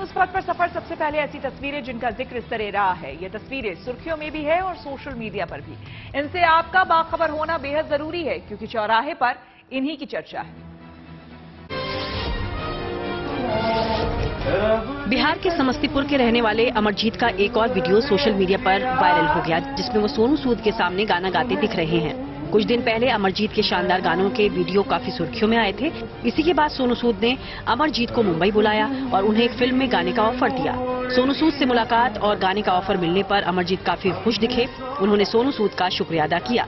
उस पथ पर सफर सबसे पहले ऐसी तस्वीरें जिनका जिक्र इस तरह रहा है। ये तस्वीरें सुर्खियों में भी है और सोशल मीडिया पर भी। इनसे आपका बाखबर होना बेहद जरूरी है क्योंकि चौराहे पर इन्हीं की चर्चा है। बिहार के समस्तीपुर के रहने वाले अमरजीत का एक और वीडियो सोशल मीडिया पर वायरल हो गया, जिसमें वो सोनू सूद के सामने गाना गाते दिख रहे हैं। कुछ दिन पहले अमरजीत के शानदार गानों के वीडियो काफी सुर्खियों में आए थे। इसी के बाद सोनू सूद ने अमरजीत को मुंबई बुलाया और उन्हें एक फिल्म में गाने का ऑफर दिया। सोनू सूद से मुलाकात और गाने का ऑफर मिलने पर अमरजीत काफी खुश दिखे। उन्होंने सोनू सूद का शुक्रिया अदा किया।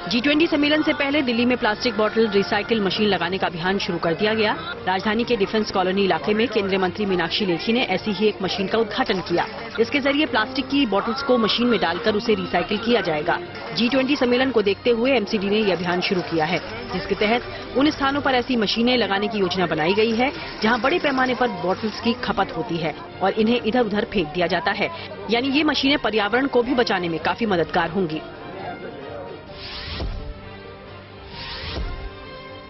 G20 सम्मेलन से पहले दिल्ली में प्लास्टिक बोतल रिसाइकिल मशीन लगाने का अभियान शुरू कर दिया गया। राजधानी के डिफेंस कॉलोनी इलाके में केंद्रीय मंत्री मीनाक्षी लेखी ने ऐसी ही एक मशीन का उद्घाटन किया। इसके जरिए प्लास्टिक की बोतल्स को मशीन में डालकर उसे रिसाइकिल किया जाएगा। G20 सम्मेलन को देखते हुए MCD ने यह अभियान शुरू किया है, जिसके तहत उन स्थानों पर ऐसी मशीनें लगाने की योजना बनाई गई है जहाँ बड़े पैमाने पर बोतल्स की खपत होती है और इन्हें इधर उधर फेंक दिया जाता है। यानी ये मशीनें पर्यावरण को भी बचाने में काफी मददगार होंगी।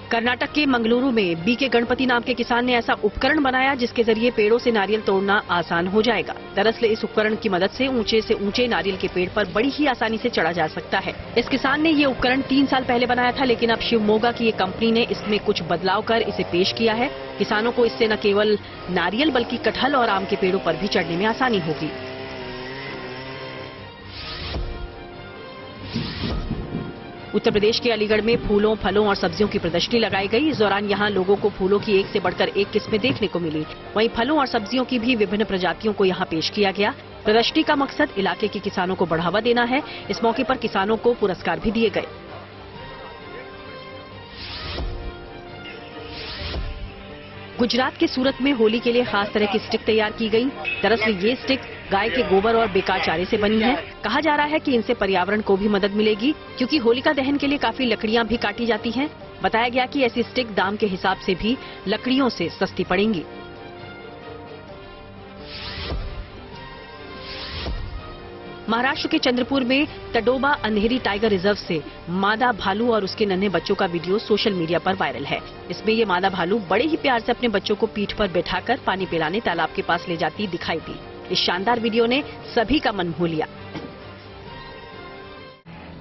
कर्नाटक के मंगलुरु में बीके गणपति नाम के किसान ने ऐसा उपकरण बनाया जिसके जरिए पेड़ों से नारियल तोड़ना आसान हो जाएगा। दरअसल इस उपकरण की मदद से ऊंचे नारियल के पेड़ पर बड़ी ही आसानी से चढ़ा जा सकता है। इस किसान ने ये उपकरण 3 साल पहले बनाया था, लेकिन अब शिवमोगा की एक कंपनी ने इसमें कुछ बदलाव कर इसे पेश किया है। किसानों को इससे न केवल नारियल बल्कि कटहल और आम के पेड़ों पर भी चढ़ने में आसानी होगी। उत्तर प्रदेश के अलीगढ़ में फूलों, फलों और सब्जियों की प्रदर्शनी लगाई गई। इस दौरान यहां लोगों को फूलों की एक से बढ़कर एक किस्में देखने को मिली। वहीं फलों और सब्जियों की भी विभिन्न प्रजातियों को यहां पेश किया गया। प्रदर्शनी का मकसद इलाके के किसानों को बढ़ावा देना है। इस मौके पर किसानों को पुरस्कार भी दिए गए। गुजरात के सूरत में होली के लिए खास तरह की स्टिक तैयार की गई। दरअसल ये स्टिक गाय के गोबर और बेकार चारे से बनी है। कहा जा रहा है कि इनसे पर्यावरण को भी मदद मिलेगी, क्योंकि होलिका दहन के लिए काफी लकड़ियां भी काटी जाती हैं। बताया गया कि ऐसी स्टिक दाम के हिसाब से भी लकड़ियों से सस्ती पड़ेंगी। महाराष्ट्र के चंद्रपुर में तडोबा अंधेरी टाइगर रिजर्व से मादा भालू और उसके नन्हे बच्चों का वीडियो सोशल मीडिया पर वायरल है। इसमें ये मादा भालू बड़े ही प्यार से अपने बच्चों को पीठ पर बैठाकर पानी पिलाने तालाब के पास ले जाती दिखाई दी। इस शानदार वीडियो ने सभी का मन मोह लिया।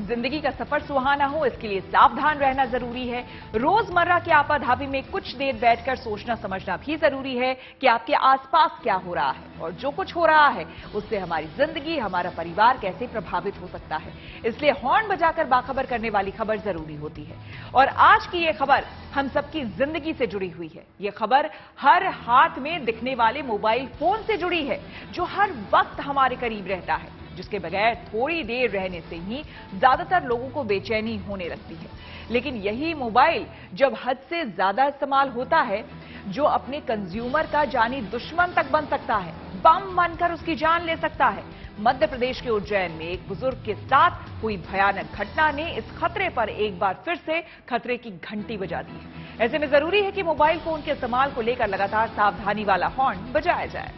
जिंदगी का सफर सुहाना हो, इसके लिए सावधान रहना जरूरी है। रोजमर्रा के आपाधापी में कुछ देर बैठकर सोचना समझना भी जरूरी है कि आपके आसपास क्या हो रहा है और जो कुछ हो रहा है उससे हमारी जिंदगी, हमारा परिवार कैसे प्रभावित हो सकता है। इसलिए हॉर्न बजाकर बाखबर करने वाली खबर जरूरी होती है। और आज की ये खबर हम सबकी जिंदगी से जुड़ी हुई है। ये खबर हर हाथ में दिखने वाले मोबाइल फोन से जुड़ी है, जो हर वक्त हमारे करीब रहता है, जिसके बगैर थोड़ी देर रहने से ही ज्यादातर लोगों को बेचैनी होने लगती है। लेकिन यही मोबाइल जब हद से ज्यादा इस्तेमाल होता है, जो अपने कंज्यूमर का जानी दुश्मन तक बन सकता है, बम बनकर उसकी जान ले सकता है। मध्य प्रदेश के उज्जैन में एक बुजुर्ग के साथ हुई भयानक घटना ने इस खतरे पर एक बार फिर से खतरे की घंटी बजा दी है। ऐसे में जरूरी है कि मोबाइल फोन के इस्तेमाल को लेकर लगातार सावधानी वाला हॉर्न बजाया जाए।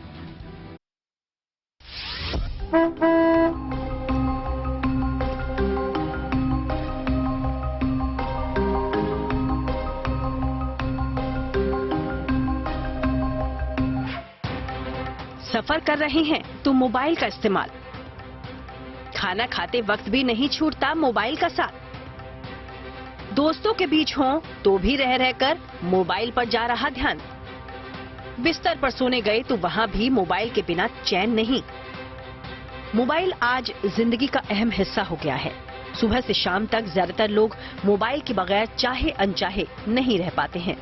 सफर कर रहे हैं तो मोबाइल का इस्तेमाल। खाना खाते वक्त भी नहीं छूटता मोबाइल का साथ। दोस्तों के बीच हों तो भी रह रहकर मोबाइल पर जा रहा ध्यान। बिस्तर पर सोने गए तो वहां भी मोबाइल के बिना चैन नहीं। मोबाइल आज जिंदगी का अहम हिस्सा हो गया है। सुबह से शाम तक ज्यादातर लोग मोबाइल के बगैर चाहे अनचाहे नहीं रह पाते हैं।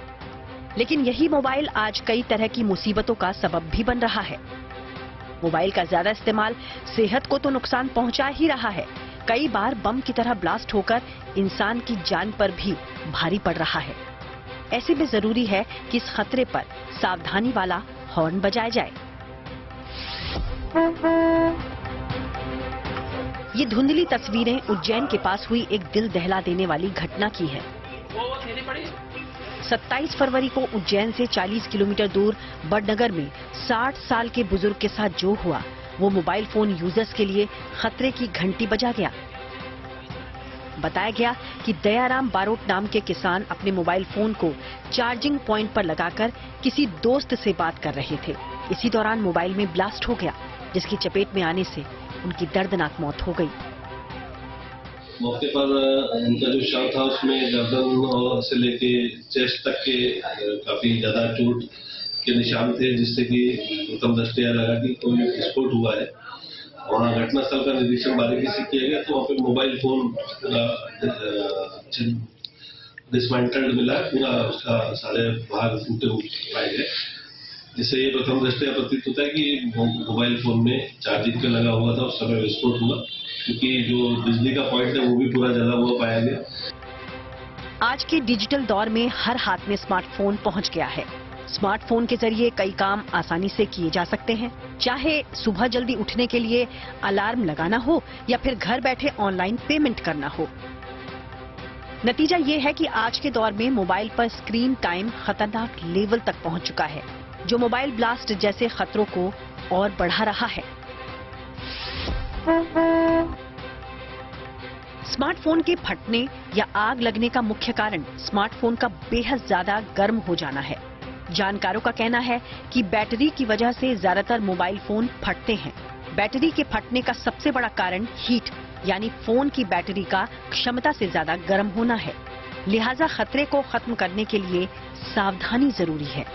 लेकिन यही मोबाइल आज कई तरह की मुसीबतों का सबब भी बन रहा है। मोबाइल का ज्यादा इस्तेमाल सेहत को तो नुकसान पहुंचा ही रहा है, कई बार बम की तरह ब्लास्ट होकर इंसान की जान पर भी भारी पड़ रहा है। ऐसे में जरूरी है कि इस खतरे पर सावधानी वाला हॉर्न बजाया जाए। ये धुंधली तस्वीरें उज्जैन के पास हुई एक दिल दहला देने वाली घटना की है। 27 फरवरी को उज्जैन से 40 किलोमीटर दूर बड़नगर में 60 साल के बुजुर्ग के साथ जो हुआ, वो मोबाइल फोन यूजर्स के लिए खतरे की घंटी बजा गया। बताया गया कि दयाराम बारोट नाम के किसान अपने मोबाइल फोन को चार्जिंग पॉइंट पर लगाकर किसी दोस्त से बात कर रहे थे। इसी दौरान मोबाइल में ब्लास्ट हो गया, जिसकी चपेट में आने से उनकी दर्दनाक मौत हो गई। मौके पर उनका जो शव था उसमें गर्दन से लेके चेस्ट तक के काफी ज्यादा चोट के निशान थे, जिससे कि प्रथम दृष्टया लगा कि कोई विस्फोट हुआ है। वहाँ घटनास्थल का निरीक्षण बारीकी से किया गया तो वहाँ पे मोबाइल फोन डिसमेंटल्ड मिला, पूरा उसका सारे भाग टूटे पाए गए, जिससे ये प्रथम दृष्टया प्रतीत होता है कि मोबाइल फोन में चार्जिंग पे लगा हुआ था, उस समय विस्फोट हुआ, क्योंकि जो बिजली का पॉइंट है वो भी पूरा जला हुआ पाया गया। आज के डिजिटल दौर में हर हाथ में स्मार्टफोन पहुंच गया है। स्मार्टफोन के जरिए कई काम आसानी से किए जा सकते हैं, चाहे सुबह जल्दी उठने के लिए अलार्म लगाना हो या फिर घर बैठे ऑनलाइन पेमेंट करना हो। नतीजा ये है कि आज के दौर में मोबाइल पर स्क्रीन टाइम खतरनाक लेवल तक पहुंच चुका है, जो मोबाइल ब्लास्ट जैसे खतरों को और बढ़ा रहा है। स्मार्टफोन के फटने या आग लगने का मुख्य कारण स्मार्टफोन का बेहद ज्यादा गर्म हो जाना है। जानकारों का कहना है कि बैटरी की वजह से ज्यादातर मोबाइल फोन फटते हैं। बैटरी के फटने का सबसे बड़ा कारण हीट यानी फोन की बैटरी का क्षमता से ज्यादा गर्म होना है। लिहाजा खतरे को खत्म करने के लिए सावधानी जरूरी है।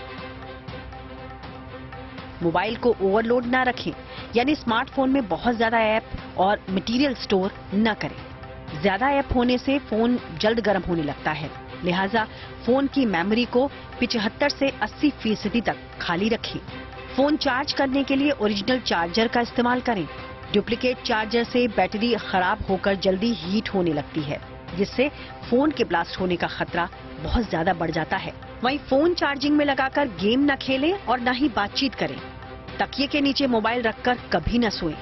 मोबाइल को ओवरलोड ना रखें, यानी स्मार्टफोन में बहुत ज्यादा ऐप और मटेरियल स्टोर न करें। ज्यादा ऐप होने से फोन जल्द गर्म होने लगता है, लिहाजा फोन की मेमोरी को 75 से 80% तक खाली रखें। फोन चार्ज करने के लिए ओरिजिनल चार्जर का इस्तेमाल करें। डुप्लीकेट चार्जर से बैटरी खराब होकर जल्दी हीट होने लगती है, जिससे फोन के ब्लास्ट होने का खतरा बहुत ज्यादा बढ़ जाता है। वहीं फोन चार्जिंग में लगाकर गेम न खेलें और न ही बातचीत करें। तकिए के नीचे मोबाइल रखकर कभी न सोएं।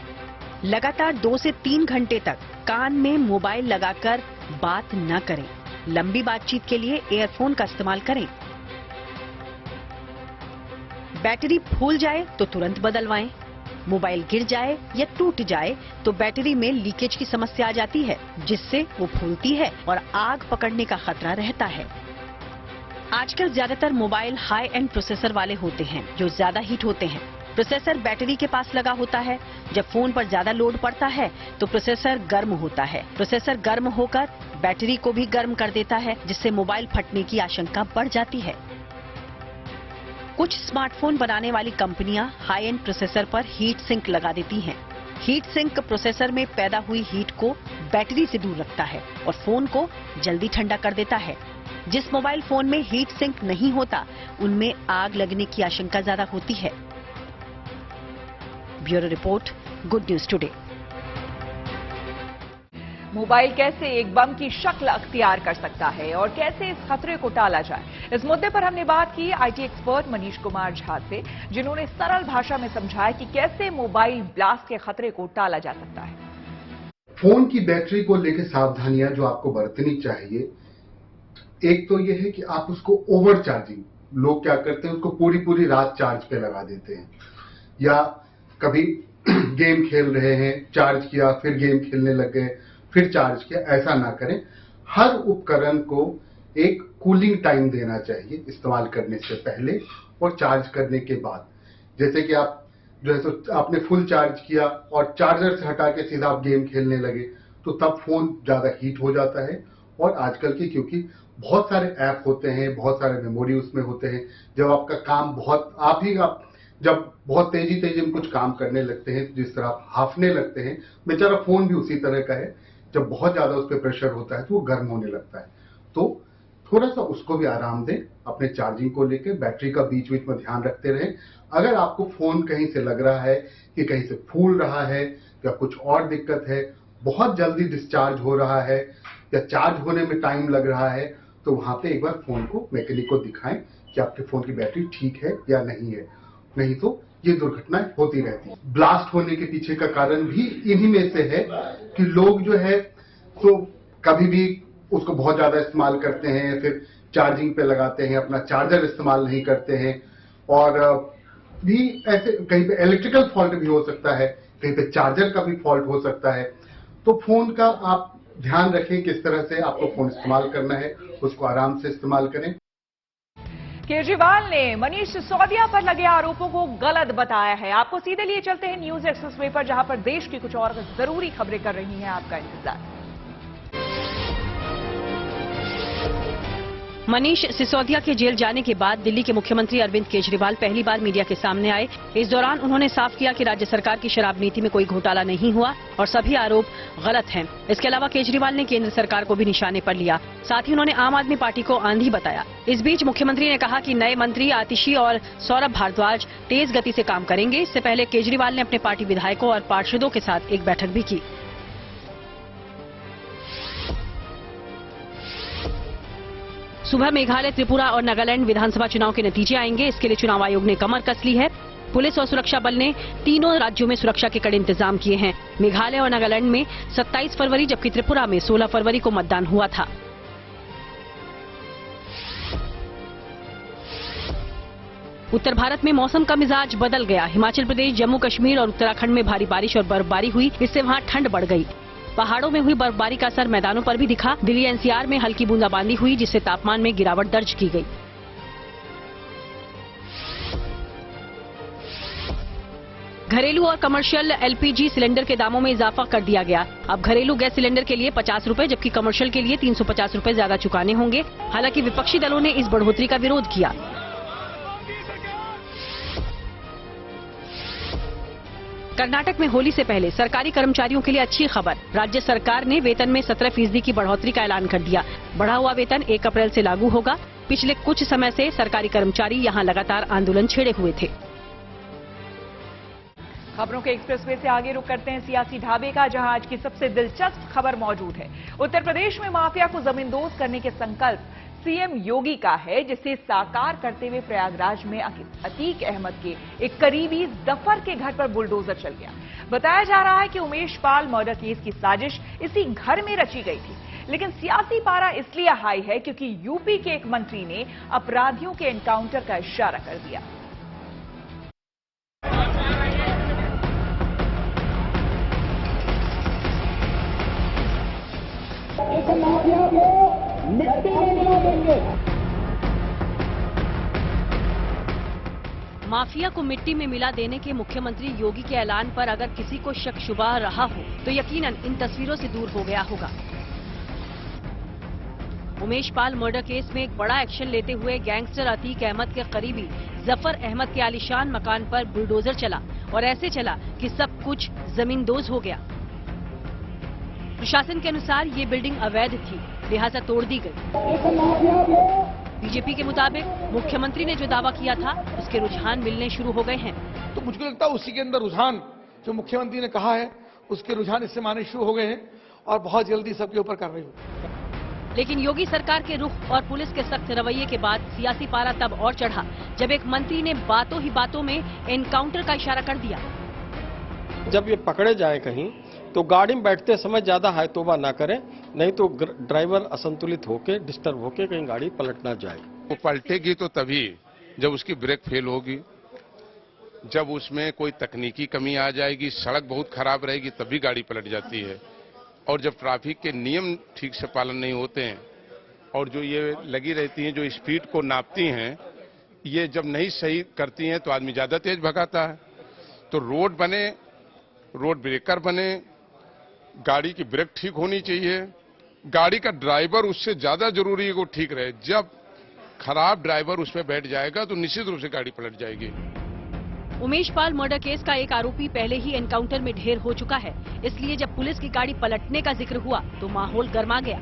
लगातार 2 से 3 घंटे तक कान में मोबाइल लगाकर बात न करें। लंबी बातचीत के लिए एयरफोन का इस्तेमाल करें। बैटरी फूल जाए तो तुरंत बदलवाएं। मोबाइल गिर जाए या टूट जाए तो बैटरी में लीकेज की समस्या आ जाती है, जिससे वो फूलती है और आग पकड़ने का खतरा रहता है। आजकल ज्यादातर मोबाइल हाई एंड प्रोसेसर वाले होते हैं, जो ज्यादा हीट होते हैं। प्रोसेसर बैटरी के पास लगा होता है। जब फोन पर ज्यादा लोड पड़ता है तो प्रोसेसर गर्म होता है। प्रोसेसर गर्म होकर बैटरी को भी गर्म कर देता है, जिससे मोबाइल फटने की आशंका बढ़ जाती है। कुछ स्मार्टफोन बनाने वाली कंपनियां हाई एंड प्रोसेसर पर हीट सिंक लगा देती हैं। हीट सिंक प्रोसेसर में पैदा हुई हीट को बैटरी से दूर रखता है और फोन को जल्दी ठंडा कर देता है। जिस मोबाइल फोन में हीट सिंक नहीं होता, उनमें आग लगने की आशंका ज्यादा होती है। Bureau report, good news today. Mobile कैसे एक बम की शक्ल अख्तियार कर सकता है और कैसे इस खतरे को टाला जाए, इस मुद्दे पर हमने बात की आईटी एक्सपर्ट मनीष कुमार झा से, जिन्होंने सरल भाषा में समझाया कि कैसे मोबाइल ब्लास्ट के खतरे को टाला जा सकता है। फोन की बैटरी को लेकर सावधानियां जो आपको बरतनी चाहिए, एक तो यह है कि आप उसको ओवर चार्जिंग, लोग क्या करते हैं उसको पूरी रात चार्ज पे लगा देते हैं, या कभी गेम खेल रहे हैं, चार्ज किया फिर गेम खेलने लग गए फिर चार्ज किया, ऐसा ना करें। हर उपकरण को एक कूलिंग टाइम देना चाहिए इस्तेमाल करने से पहले और चार्ज करने के बाद। जैसे कि आप जो है तो आपने फुल चार्ज किया और चार्जर से हटा के सीधा आप गेम खेलने लगे तो तब फोन ज्यादा हीट हो जाता है। और आजकल की क्योंकि बहुत सारे ऐप होते हैं, बहुत सारे मेमोरी उसमें होते हैं, जब आपका काम आप जब बहुत तेजी में कुछ काम करने लगते हैं, जिस तरह आप हाफने लगते हैं, बेचारा फोन भी उसी तरह का है, जब बहुत ज्यादा उस पर प्रेशर होता है तो वो गर्म होने लगता है। तो थोड़ा सा उसको भी आराम दें। अपने चार्जिंग को लेकर बैटरी का बीच में ध्यान रखते रहें। अगर आपको फोन कहीं से लग रहा है कि कहीं से फूल रहा है या कुछ और दिक्कत है, बहुत जल्दी डिस्चार्ज हो रहा है या चार्ज होने में टाइम लग रहा है, तो वहां पे एक बार फोन को मैकेनिक को दिखाएं कि आपके फोन की बैटरी ठीक है या नहीं है। नहीं तो ये दुर्घटनाएं होती रहती है। ब्लास्ट होने के पीछे का कारण भी इन्हीं में से है कि लोग जो है तो कभी भी उसको बहुत ज्यादा इस्तेमाल करते हैं, फिर चार्जिंग पे लगाते हैं, अपना चार्जर इस्तेमाल नहीं करते हैं, और भी ऐसे कहीं पे इलेक्ट्रिकल फॉल्ट भी हो सकता है, कहीं पे चार्जर का भी फॉल्ट हो सकता है। तो फोन का आप ध्यान रखें किस तरह से आपको फोन इस्तेमाल करना है, उसको आराम से इस्तेमाल करें। केजरीवाल ने मनीष सिसोदिया पर लगे आरोपों को गलत बताया है। आपको सीधे लिए चलते हैं न्यूज एक्सप्रेस पर, जहां पर देश की कुछ और जरूरी खबरें कर रही हैं आपका इंतजार। मनीष सिसोदिया के जेल जाने के बाद दिल्ली के मुख्यमंत्री अरविंद केजरीवाल पहली बार मीडिया के सामने आए। इस दौरान उन्होंने साफ किया कि राज्य सरकार की शराब नीति में कोई घोटाला नहीं हुआ और सभी आरोप गलत हैं। इसके अलावा केजरीवाल ने केंद्र सरकार को भी निशाने पर लिया। साथ ही उन्होंने आम आदमी पार्टी को आंधी बताया। इस बीच मुख्यमंत्री ने कहा कि नए मंत्री आतिशी और सौरभ भारद्वाज तेज गति से काम करेंगे। इससे पहले केजरीवाल ने अपने पार्टी विधायकों और पार्षदों के साथ एक बैठक भी की। सुबह मेघालय, त्रिपुरा और नागालैंड विधानसभा चुनाव के नतीजे आएंगे। इसके लिए चुनाव आयोग ने कमर कस ली है। पुलिस और सुरक्षा बल ने तीनों राज्यों में सुरक्षा के कड़े इंतजाम किए हैं। मेघालय और नागालैंड में 27 फरवरी जबकि त्रिपुरा में 16 फरवरी को मतदान हुआ था। उत्तर भारत में मौसम का मिजाज बदल गया। हिमाचल प्रदेश, जम्मू कश्मीर और उत्तराखंड में भारी बारिश और बर्फबारी हुई। इससे वहां ठंड बढ़ गई। पहाड़ों में हुई बर्फबारी का असर मैदानों पर भी दिखा। दिल्ली एनसीआर में हल्की बूंदाबांदी हुई, जिससे तापमान में गिरावट दर्ज की गई। घरेलू और कमर्शियल एलपीजी सिलेंडर के दामों में इजाफा कर दिया गया। अब घरेलू गैस सिलेंडर के लिए 50 रुपए जबकि कमर्शियल के लिए 350 रुपए ज्यादा चुकाने होंगे। हालांकि विपक्षी दलों ने इस बढ़ोतरी का विरोध किया। कर्नाटक में होली से पहले सरकारी कर्मचारियों के लिए अच्छी खबर। राज्य सरकार ने वेतन में 17% की बढ़ोतरी का ऐलान कर दिया। बढ़ा हुआ वेतन 1 अप्रैल से लागू होगा। पिछले कुछ समय से सरकारी कर्मचारी यहां लगातार आंदोलन छेड़े हुए थे। खबरों के एक्सप्रेसवे से आगे रुक करते हैं सियासी ढाबे का, जहां आज की सबसे दिलचस्प खबर मौजूद है। उत्तर प्रदेश में माफिया को जमींदोज करने के संकल्प सीएम योगी का है, जिसे साकार करते हुए प्रयागराज में अतीक अहमद के एक करीबी जफर के घर पर बुलडोजर चल गया। बताया जा रहा है कि उमेश पाल मर्डर केस की साजिश इसी घर में रची गई थी। लेकिन सियासी पारा इसलिए हाई है क्योंकि यूपी के एक मंत्री ने अपराधियों के एनकाउंटर का इशारा कर दिया। माफिया को मिट्टी में मिला देने के मुख्यमंत्री योगी के ऐलान पर अगर किसी को शक शुबा रहा हो तो यकीनन इन तस्वीरों से दूर हो गया होगा। उमेश पाल मर्डर केस में एक बड़ा एक्शन लेते हुए गैंगस्टर अतीक अहमद के करीबी जफर अहमद के आलीशान मकान पर बुलडोजर चला और ऐसे चला कि सब कुछ जमींदोज हो गया। प्रशासन के अनुसार ये बिल्डिंग अवैध थी, लिहाजा तोड़ दी गई। बीजेपी के मुताबिक मुख्यमंत्री ने जो दावा किया था उसके रुझान मिलने शुरू हो गए हैं। तो मुझको लगता है उसी के अंदर रुझान जो मुख्यमंत्री ने कहा है उसके रुझान इससे माने शुरू हो गए हैं और बहुत जल्दी सबके ऊपर कार्रवाई होगी। लेकिन योगी सरकार के रुख और पुलिस के सख्त रवैये के बाद सियासी पारा तब और चढ़ा जब एक मंत्री ने बातों ही बातों में एनकाउंटर का इशारा कर दिया। जब ये पकड़े जाए कहीं तो गाड़ी में बैठते समय ज्यादा हाय तौबा ना करें, नहीं तो ड्राइवर असंतुलित होकर डिस्टर्ब होकर कहीं गाड़ी पलट ना जाए। वो पलटेगी तो तभी जब उसकी ब्रेक फेल होगी, जब उसमें कोई तकनीकी कमी आ जाएगी, सड़क बहुत खराब रहेगी तभी गाड़ी पलट जाती है। और जब ट्रैफिक के नियम ठीक से पालन नहीं होते हैं और जो ये लगी रहती हैं जो स्पीड को नापती हैं, ये जब नहीं सही करती हैं तो आदमी ज्यादा तेज भगाता है। तो रोड बने, रोड ब्रेकर बने, गाड़ी की ब्रेक ठीक होनी चाहिए, गाड़ी का ड्राइवर उससे ज्यादा जरूरी है कि वो ठीक रहे। जब खराब ड्राइवर उसमें बैठ जाएगा तो निश्चित रूप से गाड़ी पलट जाएगी। उमेश पाल मर्डर केस का एक आरोपी पहले ही एनकाउंटर में ढेर हो चुका है, इसलिए जब पुलिस की गाड़ी पलटने का जिक्र हुआ तो माहौल गर्मा गया।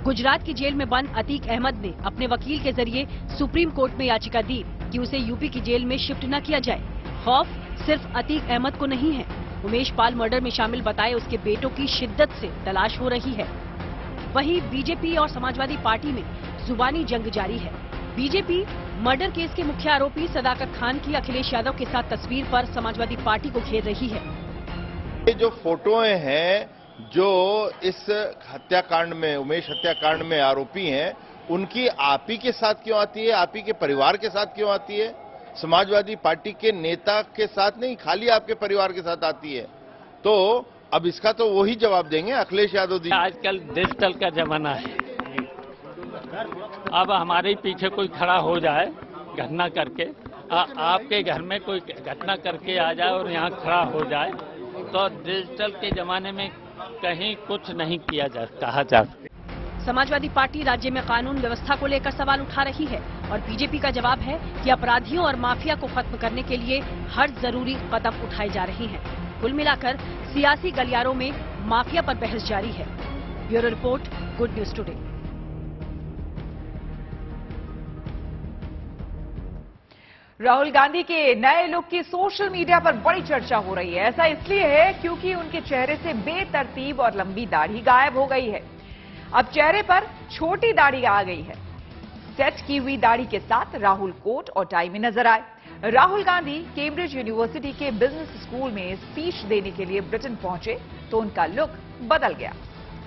गुजरात की जेल में बंद अतीक अहमद ने अपने वकील के जरिए सुप्रीम कोर्ट में याचिका दी कि उसे यूपी की जेल में शिफ्ट न किया जाए। खौफ सिर्फ अतीक अहमद को नहीं है, उमेश पाल मर्डर में शामिल बताए उसके बेटों की शिद्दत से तलाश हो रही है। वहीं बीजेपी और समाजवादी पार्टी में जुबानी जंग जारी है। बीजेपी मर्डर केस के मुख्य आरोपी सदाकत खान की अखिलेश यादव के साथ तस्वीर पर समाजवादी पार्टी को घेर रही है। ये जो फोटोएं हैं जो इस हत्याकांड में, उमेश हत्याकांड में आरोपी हैं, उनकी आप ही के साथ क्यों आती है, आप ही के परिवार के साथ क्यों आती है? समाजवादी पार्टी के नेता के साथ नहीं, खाली आपके परिवार के साथ आती है। तो अब इसका तो वही जवाब देंगे, अखिलेश यादव जी। आजकल डिजिटल का जमाना है, अब हमारे पीछे कोई खड़ा हो जाए घटना करके, आपके घर में कोई घटना करके आ जाए और यहाँ खड़ा हो जाए, तो डिजिटल के जमाने में कहीं कुछ नहीं किया जा कहा जा सकता। समाजवादी पार्टी राज्य में कानून व्यवस्था को लेकर सवाल उठा रही है और बीजेपी का जवाब है कि अपराधियों और माफिया को खत्म करने के लिए हर जरूरी कदम उठाए जा रहे हैं। कुल मिलाकर सियासी गलियारों में माफिया पर बहस जारी है। Bureau report, good news today. Rahul Gandhi के नए लुक की सोशल मीडिया पर बड़ी चर्चा हो रही है। ऐसा इसलिए है क्योंकि उनके चेहरे से बेतरतीब और लंबी दाढ़ी गायब हो गई है। अब चेहरे पर छोटी दाढ़ी आ गई है। सेट की हुई दाढ़ी के साथ राहुल कोट और टाई में नजर आए। राहुल गांधी कैम्ब्रिज यूनिवर्सिटी के बिजनेस स्कूल में स्पीच देने के लिए ब्रिटेन पहुंचे तो उनका लुक बदल गया।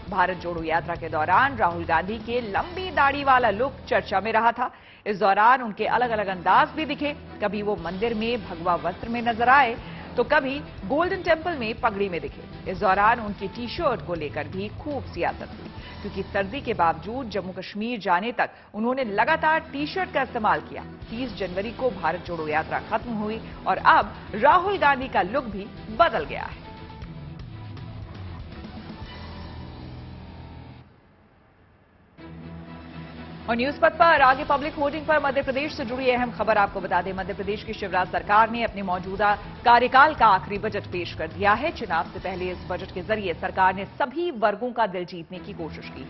भारत जोड़ो यात्रा के दौरान राहुल गांधी के लंबी दाढ़ी वाला लुक चर्चा में रहा था। इस दौरान उनके अलग अलग अंदाज भी दिखे। कभी वो मंदिर में भगवा वस्त्र में नजर आए तो कभी गोल्डन टेम्पल में पगड़ी में दिखे। इस दौरान उनकी टी शर्ट को लेकर भी खूब सियासत हुई क्योंकि सर्दी के बावजूद जम्मू कश्मीर जाने तक उन्होंने लगातार टी शर्ट का इस्तेमाल किया। 30 जनवरी को भारत जोड़ो यात्रा खत्म हुई और अब राहुल गांधी का लुक भी बदल गया है। और न्यूज पथ पर आगे पब्लिक होर्डिंग पर मध्य प्रदेश से जुड़ी अहम खबर आपको बता दें। मध्य प्रदेश की शिवराज सरकार ने अपने मौजूदा कार्यकाल का आखिरी बजट पेश कर दिया है। चुनाव से पहले इस बजट के जरिए सरकार ने सभी वर्गों का दिल जीतने की कोशिश की है।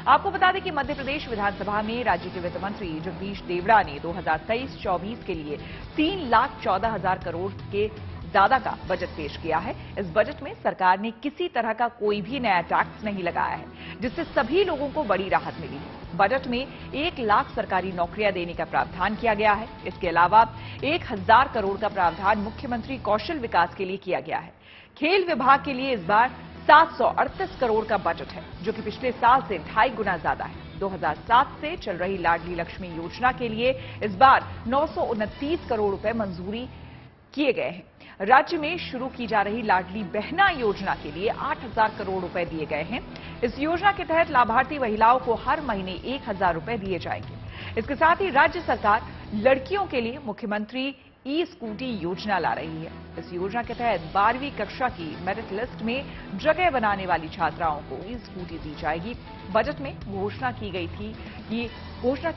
आपको बता दें कि मध्य प्रदेश विधानसभा में राज्य के वित्त मंत्री जगदीश देवड़ा ने 2023-24 के लिए 3,14,000 करोड़ के ज्यादा का बजट पेश किया है। इस बजट में सरकार ने किसी तरह का कोई भी नया टैक्स नहीं लगाया है, जिससे सभी लोगों को बड़ी राहत मिली है। बजट में 1 लाख सरकारी नौकरियां देने का प्रावधान किया गया है। इसके अलावा 1,000 करोड़ का प्रावधान मुख्यमंत्री कौशल विकास के लिए किया गया है। खेल विभाग के लिए इस बार 738 करोड़ का बजट है, जो कि पिछले साल से 2.5 गुना ज्यादा है। 2007 से चल रही लाडली लक्ष्मी योजना के लिए इस बार 929 करोड़ रुपए मंजूरी किए गए हैं। राज्य में शुरू की जा रही लाडली बहना योजना के लिए 8,000 करोड़ रुपए दिए गए हैं। इस योजना के तहत लाभार्थी महिलाओं को हर महीने 1,000 रुपए दिए जाएंगे। इसके साथ ही राज्य सरकार लड़कियों के लिए मुख्यमंत्री ई स्कूटी योजना ला रही है। इस योजना के तहत 12वीं कक्षा की मेरिट लिस्ट में जगह बनाने वाली छात्राओं को ई स्कूटी दी जाएगी। बजट में घोषणा की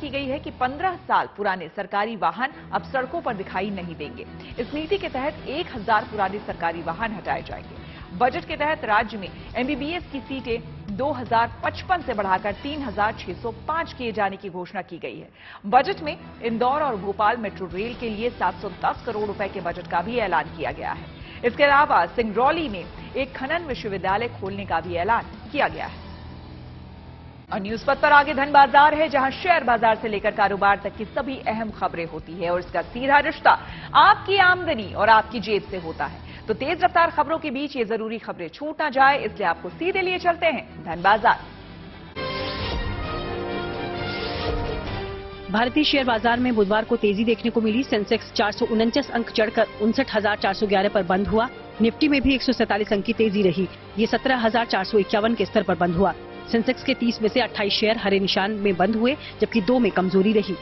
गई है कि 15 साल पुराने सरकारी वाहन अब सड़कों पर दिखाई नहीं देंगे। इस नीति के तहत 1,000 पुराने सरकारी वाहन हटाए जाएंगे। बजट के तहत राज्य में एमबीबीएस की सीटें 2055 से बढ़ाकर 3,605 किए जाने की घोषणा की गई है। बजट में इंदौर और भोपाल मेट्रो रेल के लिए 710 करोड़ रुपए के बजट का भी ऐलान किया गया है। इसके अलावा सिंगरौली में एक खनन विश्वविद्यालय खोलने का भी ऐलान किया गया है। और न्यूज पथ पर आगे धन बाजार है, जहां शेयर बाजार से लेकर कारोबार तक की सभी अहम खबरें होती है और इसका सीधा रिश्ता आपकी आमदनी और आपकी जेब से होता है। तो तेज रफ्तार खबरों के बीच ये जरूरी खबरें छूट ना जाए, इसलिए आपको सीधे लिए चलते हैं धन बाजार। भारतीय शेयर बाजार में बुधवार को तेजी देखने को मिली। सेंसेक्स 449 अंक चढ़कर 59,411 पर बंद हुआ। निफ्टी में भी 147 अंक की तेजी रही। ये 17,451 के स्तर पर बंद हुआ। सेंसेक्स के 30 में से 28 शेयर हरे निशान में बंद हुए, जबकि 2 में कमजोरी रही।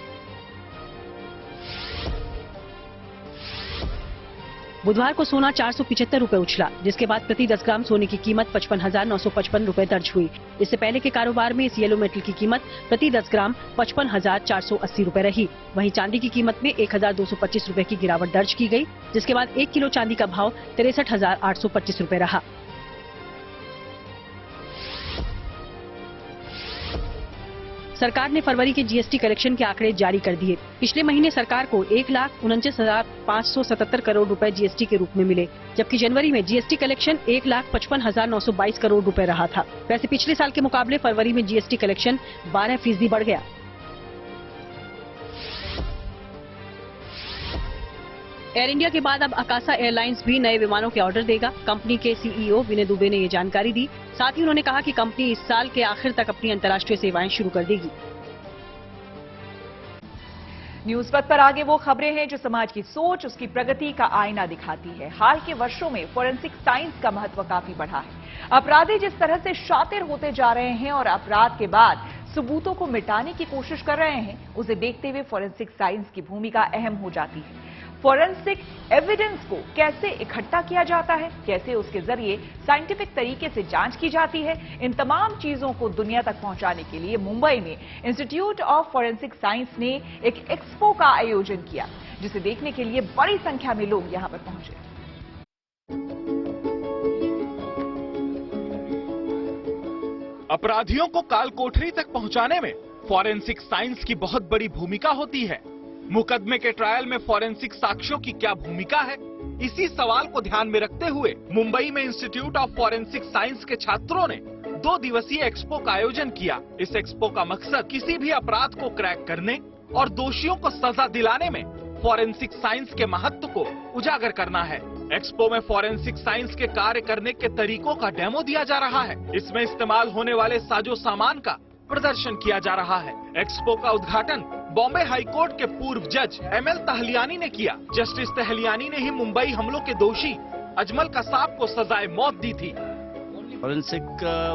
बुधवार को सोना 475 रुपए उछला, जिसके बाद प्रति 10 ग्राम सोने की कीमत 55,955 रुपए दर्ज हुई। इससे पहले के कारोबार में इस येलो मेटल की कीमत प्रति 10 ग्राम 55,480 रुपए रही। वहीं चांदी की कीमत में 1,225 रुपए की गिरावट दर्ज की गई, जिसके बाद 1 किलो चांदी का भाव 63,825 रुपए रहा। सरकार ने फरवरी के जीएसटी कलेक्शन के आंकड़े जारी कर दिए। पिछले महीने सरकार को 1,49,577 करोड़ रुपए जीएसटी के रूप में मिले, जबकि जनवरी में जीएसटी कलेक्शन 1,55,922 करोड़ रुपए रहा था। वैसे पिछले साल के मुकाबले फरवरी में जीएसटी कलेक्शन 12% बढ़ गया। एयर इंडिया के बाद अब अकासा एयरलाइंस भी नए विमानों के ऑर्डर देगा। कंपनी के सीईओ विनय दुबे ने ये जानकारी दी। साथ ही उन्होंने कहा कि कंपनी इस साल के आखिर तक अपनी अंतर्राष्ट्रीय सेवाएं शुरू कर देगी। न्यूज पथ पर आगे वो खबरें हैं जो समाज की सोच, उसकी प्रगति का आईना दिखाती है। हाल के वर्षों में फोरेंसिक साइंस का महत्व काफी बढ़ा है। अपराधी जिस तरह से शातिर होते जा रहे हैं और अपराध के बाद सबूतों को मिटाने की कोशिश कर रहे हैं, उसे देखते हुए फॉरेंसिक साइंस की भूमिका अहम हो जाती है। फॉरेंसिक एविडेंस को कैसे इकट्ठा किया जाता है, कैसे उसके जरिए साइंटिफिक तरीके से जांच की जाती है, इन तमाम चीजों को दुनिया तक पहुंचाने के लिए मुंबई में इंस्टीट्यूट ऑफ फॉरेंसिक साइंस ने एक एक्सपो का आयोजन किया, जिसे देखने के लिए बड़ी संख्या में लोग यहां पर पहुंचे। अपराधियों को काल कोठरी तक पहुंचाने में फॉरेंसिक साइंस की बहुत बड़ी भूमिका होती है। मुकदमे के ट्रायल में फॉरेंसिक साक्ष्यों की क्या भूमिका है, इसी सवाल को ध्यान में रखते हुए मुंबई में इंस्टीट्यूट ऑफ फॉरेंसिक साइंस के छात्रों ने 2 दिवसीय एक्सपो का आयोजन किया। इस एक्सपो का मकसद किसी भी अपराध को क्रैक करने और दोषियों को सजा दिलाने में फॉरेंसिक साइंस के महत्व को उजागर करना है। एक्सपो में फॉरेंसिक साइंस के कार्य करने के तरीकों का डेमो दिया जा रहा है। इसमें इस्तेमाल होने वाले साजो सामान का प्रदर्शन किया जा रहा है। एक्सपो का उद्घाटन बॉम्बे हाई कोर्ट के पूर्व जज ML तहलियानी ने किया। जस्टिस तहलियानी ने ही मुंबई हमलों के दोषी अजमल कसाब को सजाए मौत दी थी। फॉरेंसिक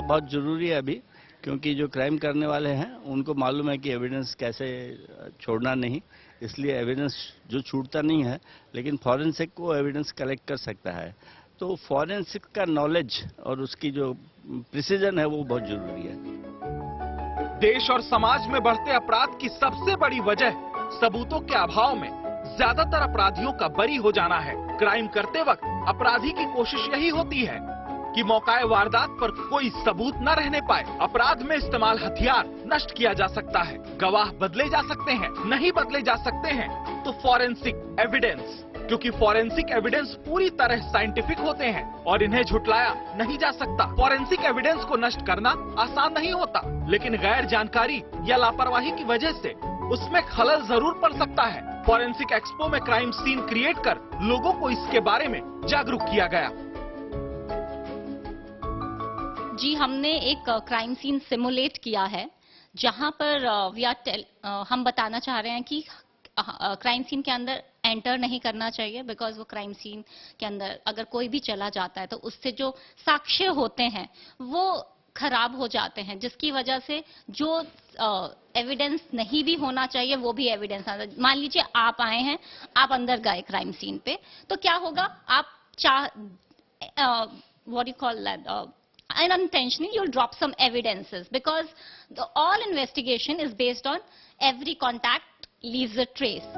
बहुत जरूरी है अभी, क्योंकि जो क्राइम करने वाले हैं उनको मालूम है कि एविडेंस कैसे छोड़ना नहीं, इसलिए एविडेंस जो छूटता नहीं है, लेकिन फॉरेंसिक को एविडेंस कलेक्ट कर सकता है। तो फॉरेंसिक का नॉलेज और उसकी जो प्रिसीजन है वो बहुत जरूरी है। देश और समाज में बढ़ते अपराध की सबसे बड़ी वजह सबूतों के अभाव में ज्यादातर अपराधियों का बरी हो जाना है। क्राइम करते वक्त अपराधी की कोशिश यही होती है कि मौकाए वारदात पर कोई सबूत न रहने पाए। अपराध में इस्तेमाल हथियार नष्ट किया जा सकता है, गवाह बदले जा सकते हैं, नहीं बदले जा सकते हैं तो फॉरेंसिक एविडेंस, क्योंकि फॉरेंसिक एविडेंस पूरी तरह साइंटिफिक होते हैं और इन्हें झुटलाया नहीं जा सकता। फॉरेंसिक एविडेंस को नष्ट करना आसान नहीं होता, लेकिन गैर जानकारी या लापरवाही की वजह से उसमें खलल जरूर पड़ सकता है। फॉरेंसिक एक्सपो में क्राइम सीन क्रिएट कर लोगों को इसके बारे में जागरूक किया गया। जी, हमने एक क्राइम सीन सिमुलेट किया है, जहां पर हम बताना चाह रहे हैं कि क्राइम सीन के अंदर एंटर नहीं करना चाहिए, बिकॉज वो क्राइम सीन के अंदर अगर कोई भी चला जाता है तो उससे जो साक्ष्य होते हैं वो खराब हो जाते हैं, जिसकी वजह से जो एविडेंस नहीं भी होना चाहिए वो भी एविडेंस आता है। मान लीजिए आप आए हैं, आप अंदर गए क्राइम सीन पे, तो क्या होगा, आप what you call that, unintentionally you'll drop some evidences, because all investigation is based on every contact leaves a trace.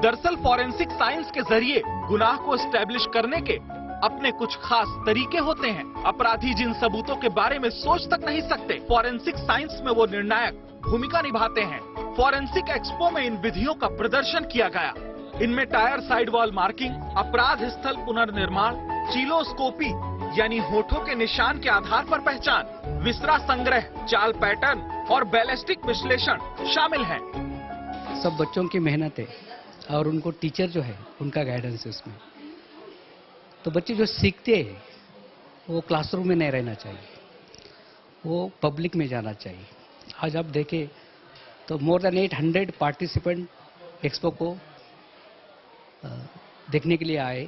दरअसल फॉरेंसिक साइंस के जरिए गुनाह को एस्टेब्लिश करने के अपने कुछ खास तरीके होते हैं। अपराधी जिन सबूतों के बारे में सोच तक नहीं सकते, फॉरेंसिक साइंस में वो निर्णायक भूमिका निभाते हैं। फॉरेंसिक एक्सपो में इन विधियों का प्रदर्शन किया गया। इनमें टायर साइड वॉल मार्किंग, अपराध स्थल पुनर्निर्माण, चीलोस्कोपी यानी होठों के निशान के आधार पर पहचान, विसरा संग्रह, चाल पैटर्न और बैलिस्टिक विश्लेषण शामिल हैं। सब बच्चों की मेहनत है और उनको टीचर जो है उनका गाइडेंस है उसमें। तो बच्चे जो सीखते हैं वो क्लासरूम में नहीं रहना चाहिए, वो पब्लिक में जाना चाहिए। आज आप देखें तो मोर देन 800 पार्टिसिपेंट एक्सपो को देखने के लिए आए।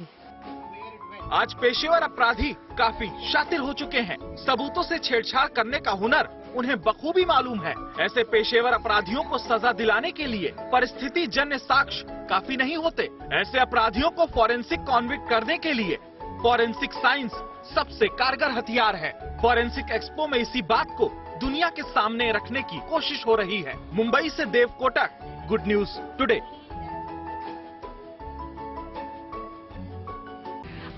आज पेशेवर अपराधी काफी शातिर हो चुके हैं। सबूतों से छेड़छाड़ करने का हुनर उन्हें बखूबी मालूम है। ऐसे पेशेवर अपराधियों को सजा दिलाने के लिए परिस्थिति जन्य साक्ष्य काफी नहीं होते। ऐसे अपराधियों को फॉरेंसिक कॉन्विक्ट करने के लिए फॉरेंसिक साइंस सबसे कारगर हथियार है। फॉरेंसिक एक्सपो में इसी बात को दुनिया के सामने रखने की कोशिश हो रही है। मुंबई से Dev Kotak, good news today.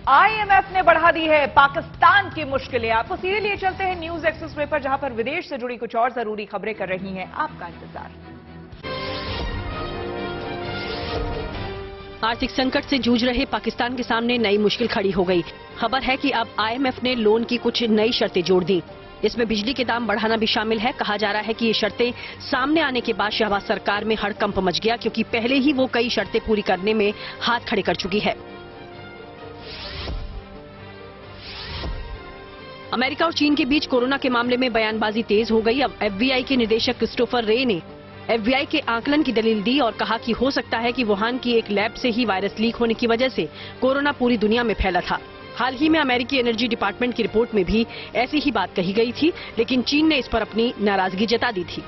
IMF ने बढ़ा दी है पाकिस्तान की मुश्किलें। आपको सीधे लिए चलते हैं न्यूज एक्सप्रेस वे पर, जहां पर विदेश से जुड़ी कुछ और जरूरी खबरें कर रही हैं आपका इंतजार। आर्थिक संकट से जूझ रहे पाकिस्तान के सामने नई मुश्किल खड़ी हो गई। खबर है कि अब IMF ने लोन की कुछ नई शर्तें जोड़ दी। इसमें बिजली के दाम बढ़ाना भी शामिल है। कहा जा रहा है कि ये शर्तें सामने आने के बाद शहबाज सरकार में हड़कंप मच गया, क्योंकि पहले ही वो कई शर्तें पूरी करने में हाथ खड़े कर चुकी है। अमेरिका और चीन के बीच कोरोना के मामले में बयानबाजी तेज हो गई। अब FBI के निदेशक क्रिस्टोफर रे ने FBI के आकलन की दलील दी और कहा कि हो सकता है कि वुहान की एक लैब से ही वायरस लीक होने की वजह से कोरोना पूरी दुनिया में फैला था। हाल ही में अमेरिकी एनर्जी डिपार्टमेंट की रिपोर्ट में भी ऐसी ही बात कही गई थी, लेकिन चीन ने इस पर अपनी नाराजगी जता दी थी।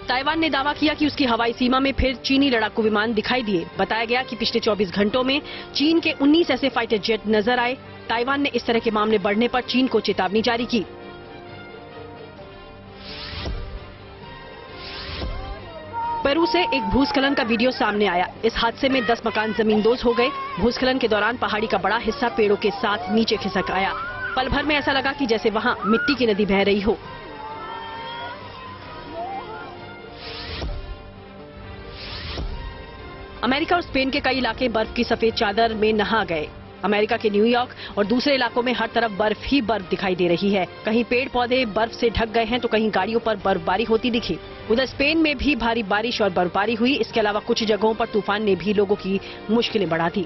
ताइवान ने दावा किया कि उसकी हवाई सीमा में फिर चीनी लड़ाकू विमान दिखाई दिए। बताया गया कि पिछले 24 घंटों में चीन के 19 ऐसे फाइटर जेट नजर आए। ताइवान ने इस तरह के मामले बढ़ने पर चीन को चेतावनी जारी की। पेरू से एक भूस्खलन का वीडियो सामने आया। इस हादसे में 10 मकान जमींदोज हो गए। भूस्खलन के दौरान पहाड़ी का बड़ा हिस्सा पेड़ों के साथ नीचे खिसक आया। पल भर में ऐसा लगा कि जैसे वहां मिट्टी की नदी बह रही हो। अमेरिका और स्पेन के कई इलाके बर्फ की सफेद चादर में नहा गए। अमेरिका के न्यूयॉर्क और दूसरे इलाकों में हर तरफ बर्फ ही बर्फ दिखाई दे रही है। कहीं पेड़ पौधे बर्फ से ढक गए हैं तो कहीं गाड़ियों पर बर्फबारी होती दिखी। उधर स्पेन में भी भारी बारिश और बर्फबारी हुई। इसके अलावा कुछ जगहों पर तूफान ने भी लोगों की मुश्किलें बढ़ा दी।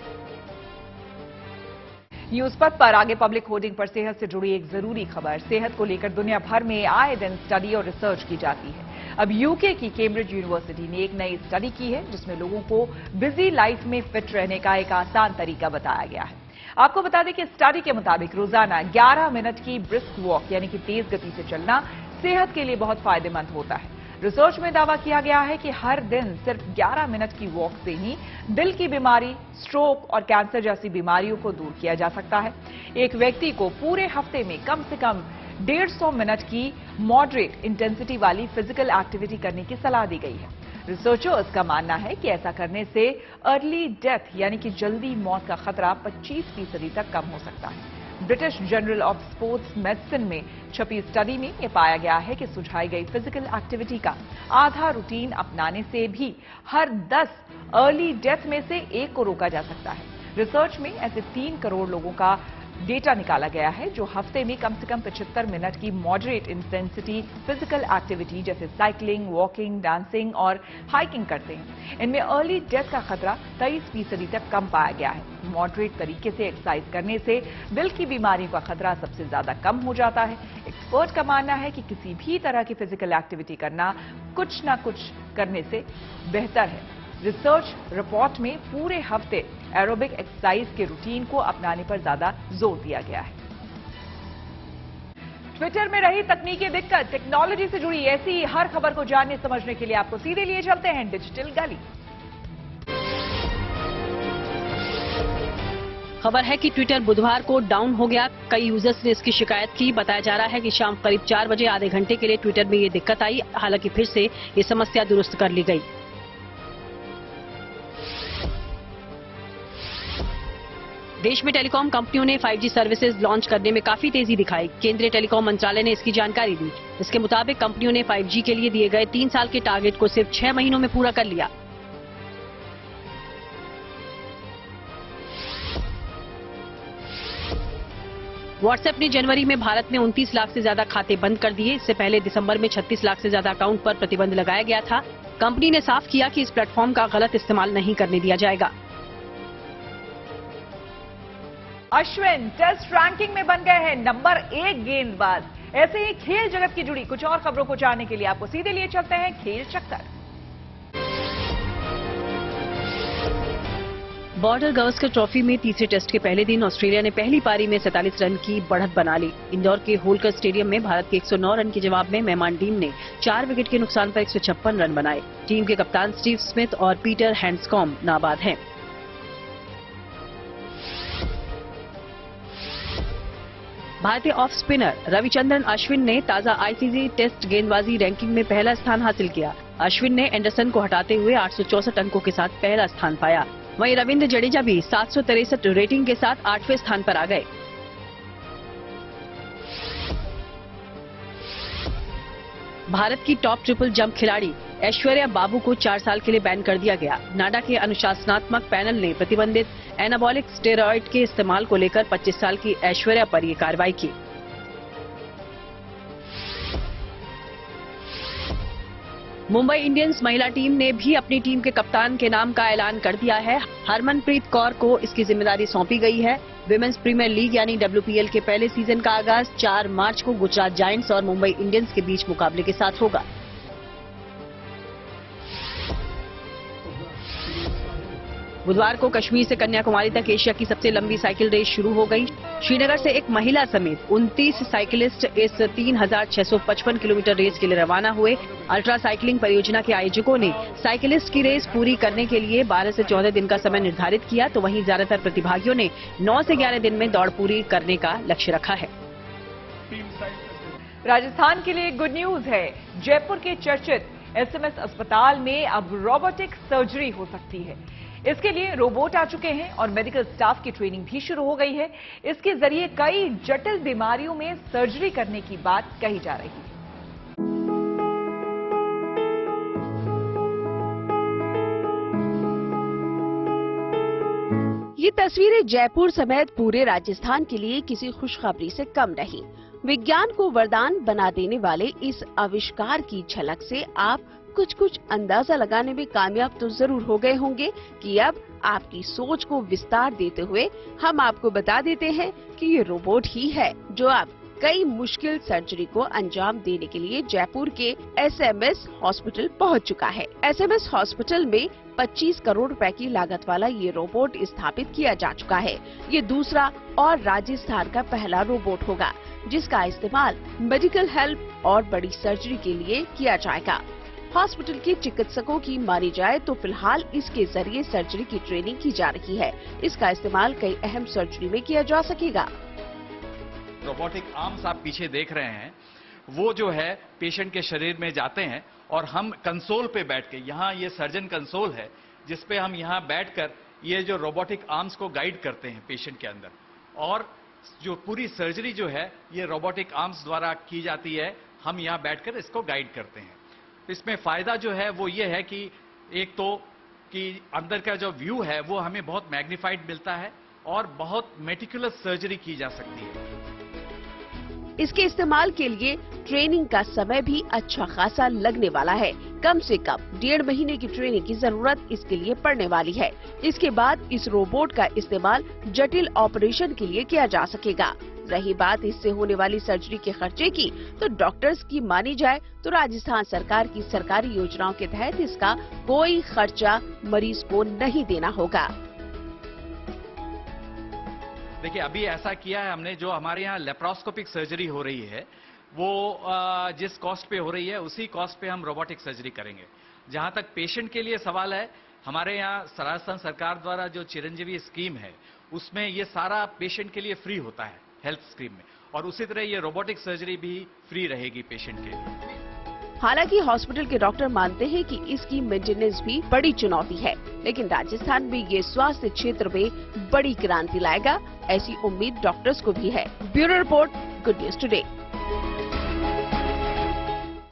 न्यूज पथ पर आगे पब्लिक होर्डिंग पर सेहत से जुड़ी एक जरूरी खबर। सेहत को लेकर दुनिया भर में आए दिन स्टडी और रिसर्च की जाती है। अब यूके की कैम्ब्रिज यूनिवर्सिटी ने एक नई स्टडी की है जिसमें लोगों को बिजी लाइफ में फिट रहने का एक आसान तरीका बताया गया है। आपको बता दें कि स्टडी के मुताबिक रोजाना 11 मिनट की ब्रिस्क वॉक यानी कि तेज गति से चलना सेहत के लिए बहुत फायदेमंद होता है। रिसर्च में दावा किया गया है कि हर दिन सिर्फ 11 मिनट की वॉक से ही दिल की बीमारी, स्ट्रोक और कैंसर जैसी बीमारियों को दूर किया जा सकता है। एक व्यक्ति को पूरे हफ्ते में कम से कम 150 मिनट की मॉडरेट इंटेंसिटी वाली फिजिकल एक्टिविटी करने की सलाह दी गई है। रिसर्चर्स का मानना है कि ऐसा करने से अर्ली डेथ यानी कि जल्दी मौत का खतरा 25% तक कम हो सकता है। British journal of sports medicine में छपी स्टडी में यह पाया गया है कि सुझाई गई फिजिकल एक्टिविटी का आधा रूटीन अपनाने से भी हर 10 अर्ली डेथ में से 1 को रोका जा सकता है। रिसर्च में ऐसे 3 करोड़ लोगों का डेटा निकाला गया है जो हफ्ते में कम से कम 75 मिनट की मॉडरेट इंटेंसिटी फिजिकल एक्टिविटी जैसे साइकिलिंग, वॉकिंग, डांसिंग और हाइकिंग करते हैं। इनमें अर्ली डेथ का खतरा 23% तक कम पाया गया है। मॉडरेट तरीके से एक्सरसाइज करने से दिल की बीमारियों का खतरा सबसे ज्यादा कम हो जाता है। एक्सपर्ट का मानना है कि किसी भी तरह की फिजिकल एक्टिविटी करना कुछ न कुछ करने से बेहतर है। रिसर्च रिपोर्ट में पूरे हफ्ते एरोबिक एक्सरसाइज के रूटीन को अपनाने पर ज्यादा जोर दिया गया है। ट्विटर में रही तकनीकी दिक्कत, टेक्नोलॉजी से जुड़ी ऐसी हर खबर को जानने समझने के लिए आपको सीधे लिए चलते हैं डिजिटल गली। खबर है कि ट्विटर बुधवार को डाउन हो गया। कई यूजर्स ने इसकी शिकायत की। बताया जा रहा है कि शाम करीब 4 बजे आधे घंटे के लिए ट्विटर में ये दिक्कत आई। हालांकि फिर से ये समस्या दुरुस्त कर ली गई। देश में टेलीकॉम कंपनियों ने 5G सर्विसेज लॉन्च करने में काफी तेजी दिखाई। केंद्रीय टेलीकॉम मंत्रालय ने इसकी जानकारी दी। इसके मुताबिक कंपनियों ने 5G के लिए दिए गए 3 साल के टारगेट को सिर्फ 6 महीनों में पूरा कर लिया। व्हाट्सएप ने जनवरी में भारत में 29 लाख से ज्यादा खाते बंद कर दिए। इससे पहले दिसंबर में 36 लाख से ज्यादा अकाउंट पर प्रतिबंध लगाया गया था। कंपनी ने साफ किया कि इस प्लेटफॉर्म का गलत इस्तेमाल नहीं करने दिया जाएगा। अश्विन टेस्ट रैंकिंग में बन गए हैं नंबर 1 गेंदबाज। ऐसे ही खेल जगत की जुड़ी कुछ और खबरों को जानने के लिए आपको सीधे लिए चलते हैं खेल चक्कर। बॉर्डर गावस्कर ट्रॉफी में तीसरे टेस्ट के पहले दिन ऑस्ट्रेलिया ने पहली पारी में 47 रन की बढ़त बना ली। इंदौर के होलकर स्टेडियम में भारत के 109 रन के जवाब में मेहमान टीम ने 4 विकेट के नुकसान पर 156 रन बनाए। टीम के कप्तान स्टीव स्मिथ और पीटर हैंड्सकॉम्ब नाबाद हैं। भारतीय ऑफ स्पिनर रविचंद्रन अश्विन ने ताजा आईसीसी टेस्ट गेंदबाजी रैंकिंग में पहला स्थान हासिल किया। अश्विन ने एंडरसन को हटाते हुए 864 अंकों के साथ पहला स्थान पाया। वहीं रविंद्र जडेजा भी 763 रेटिंग के साथ 8वें स्थान पर आ गए। भारत की टॉप ट्रिपल जंप खिलाड़ी ऐश्वर्या बाबू को 4 साल के लिए बैन कर दिया गया। नाडा के अनुशासनात्मक पैनल ने प्रतिबंधित एनाबॉलिक स्टेरॉयड के इस्तेमाल को लेकर 25 साल की ऐश्वर्या पर यह कार्रवाई की। मुंबई इंडियंस महिला टीम ने भी अपनी टीम के कप्तान के नाम का ऐलान कर दिया है। हरमनप्रीत कौर को इसकी जिम्मेदारी सौंपी गई है। विमेंस प्रीमियर लीग यानी WPL के पहले सीजन का आगाज 4 मार्च को गुजरात जायंट्स और मुंबई इंडियंस के बीच मुकाबले के साथ होगा। बुधवार को कश्मीर से कन्याकुमारी तक एशिया की सबसे लंबी साइकिल रेस शुरू हो गई। श्रीनगर से एक महिला समेत 29 साइकिलिस्ट इस 3655 किलोमीटर रेस के लिए रवाना हुए। अल्ट्रा साइकिलिंग परियोजना के आयोजकों ने साइकिलिस्ट की रेस पूरी करने के लिए 12 से 14 दिन का समय निर्धारित किया, तो वहीं ज्यादातर प्रतिभागियों ने 9 से 11 दिन में दौड़ पूरी करने का लक्ष्य रखा है। राजस्थान के लिए गुड न्यूज है। जयपुर के चर्चित एसएमएस अस्पताल में अब रोबोटिक सर्जरी हो सकती है। इसके लिए रोबोट आ चुके हैं और मेडिकल स्टाफ की ट्रेनिंग भी शुरू हो गई है। इसके जरिए कई जटिल बीमारियों में सर्जरी करने की बात कही जा रही है। ये तस्वीरें जयपुर समेत पूरे राजस्थान के लिए किसी खुशखबरी से कम नहीं। विज्ञान को वरदान बना देने वाले इस आविष्कार की झलक से आप कुछ अंदाजा लगाने में कामयाब तो जरूर हो गए होंगे कि अब आपकी सोच को विस्तार देते हुए हम आपको बता देते हैं कि ये रोबोट ही है जो अब कई मुश्किल सर्जरी को अंजाम देने के लिए जयपुर के एसएमएस हॉस्पिटल पहुंच चुका है। एसएमएस हॉस्पिटल में 25 करोड़ रुपए की लागत वाला ये रोबोट स्थापित किया जा चुका है। ये दूसरा और राजस्थान का पहला रोबोट होगा जिसका इस्तेमाल मेडिकल हेल्प और बड़ी सर्जरी के लिए किया जाएगा। हॉस्पिटल के चिकित्सकों की मानी जाए तो फिलहाल इसके जरिए सर्जरी की ट्रेनिंग की जा रही है। इसका इस्तेमाल कई अहम सर्जरी में किया जा सकेगा। रोबोटिक आर्म्स आप पीछे देख रहे हैं, वो जो है पेशेंट के शरीर में जाते हैं और हम कंसोल पे बैठ के, यहाँ ये सर्जन कंसोल है जिसपे हम यहाँ बैठकर ये जो रोबोटिक आर्म्स को गाइड करते हैं पेशेंट के अंदर, और जो पूरी सर्जरी जो है ये रोबोटिक आर्म्स द्वारा की जाती है। हम यहाँ बैठकर इसको गाइड करते हैं। इसमें फायदा जो है वो ये है कि एक तो कि अंदर का जो व्यू है वो हमें बहुत मैग्नीफाइड मिलता है और बहुत मेटिकुलस सर्जरी की जा सकती है। इसके इस्तेमाल के लिए ट्रेनिंग का समय भी अच्छा खासा लगने वाला है। कम से कम 1.5 महीने की ट्रेनिंग की जरूरत इसके लिए पड़ने वाली है। इसके बाद इस रोबोट का इस्तेमाल जटिल ऑपरेशन के लिए किया जा सकेगा। रही बात इससे होने वाली सर्जरी के खर्चे की, तो डॉक्टर्स की मानी जाए तो राजस्थान सरकार की सरकारी योजनाओं के तहत इसका कोई खर्चा मरीज को नहीं देना होगा। देखिए, अभी ऐसा किया है हमने, जो हमारे यहाँ लेप्रोस्कोपिक सर्जरी हो रही है वो जिस कॉस्ट पे हो रही है उसी कॉस्ट पे हम रोबोटिक सर्जरी करेंगे। जहां तक पेशेंट के लिए सवाल है, हमारे यहाँ राजस्थान सरकार द्वारा जो चिरंजीवी स्कीम है उसमें ये सारा पेशेंट के लिए फ्री होता है हेल्थ स्कीम में, और उसी तरह ये रोबोटिक सर्जरी भी फ्री रहेगी पेशेंट के लिए। हालांकि हॉस्पिटल के डॉक्टर मानते हैं कि इसकी मेंटेनेंस भी बड़ी चुनौती है, लेकिन राजस्थान में ये स्वास्थ्य क्षेत्र में बड़ी क्रांति लाएगा, ऐसी उम्मीद डॉक्टर्स को भी है। Bureau report, good news today.